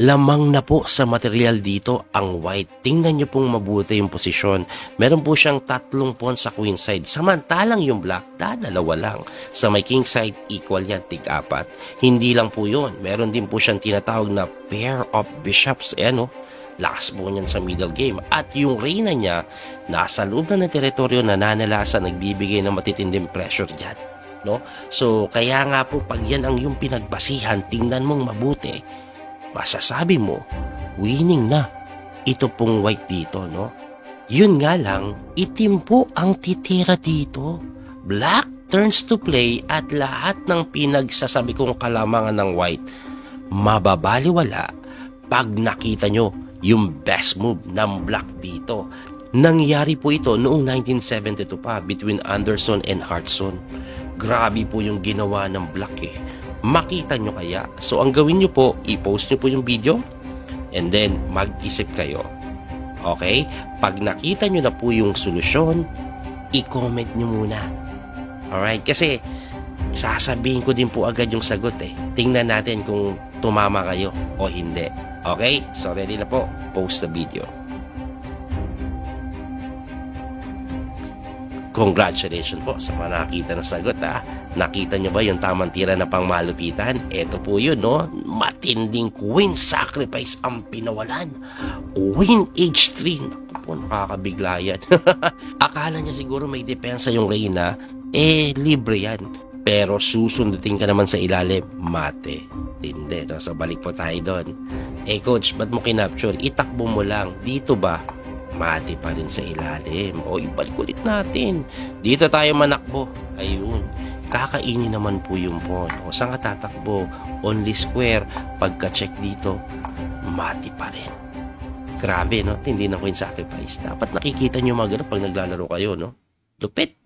lamang na po sa material dito ang white. Tingnan nyo pong mabuti yung posisyon. Meron po siyang 3 pawn sa queen side. Samantalang yung black, dalawa lang. Sa may king side, equal yan, tig-4. Hindi lang po yun. Meron din po siyang tinatawag na pair of bishops. Ayan o, lakas po niyan sa middle game. At yung reyna niya, nasa loob na ng teritoryo, nananalasa, nagbibigay ng matitinding pressure dyan. No? So, kaya nga po, pag yan ang yung pinagbasihan, tingnan mong mabuti, masasabi mo, winning na ito pong white dito, no? Yun nga lang, itim po ang titira dito. Black turns to play at lahat ng pinagsasabi kong kalamangan ng white, mababaliwala pag nakita nyo yung best move ng black dito. Nangyari po ito noong 1972 pa between Anderson and Hartson. Grabe po yung ginawa ng black eh. Makita nyo kaya? So, ang gawin nyo po, i-post nyo po yung video and then mag-isip kayo. Okay? Pag nakita nyo na po yung solusyon, i-comment nyo muna. Alright? Kasi, sasabihin ko din po agad yung sagot eh. Tingnan natin kung tumama kayo o hindi. Okay? So, ready na po. Post the video. Congratulations po sa mga nakita ng sagot ha. Nakita nyo ba yung tamang tira na pangmalupitan? Ito po yun, no? Matinding queen sacrifice ang pinawalan. Queen H3. Naku po, nakakabigla yan. Akala niya siguro may depensa yung reyna. Libre yan. Pero susundutin ka naman sa ilalim. Mate. Hindi. No? So, balik po tayo doon. Coach, ba't mo kinapture? Itakbo mo lang. Dito ba? Mati pa rin sa ilalim. O, ibalik ulit natin. Dito tayo manakbo. Ayun. Kakainin naman po yung pawn. O, saan ka tatakbo? Only square. Pagka-check dito, mati pa rin. Grabe, no? Hindi na queen sacrifice. Dapat nakikita nyo mga ganun pag naglalaro kayo, no? Lupit.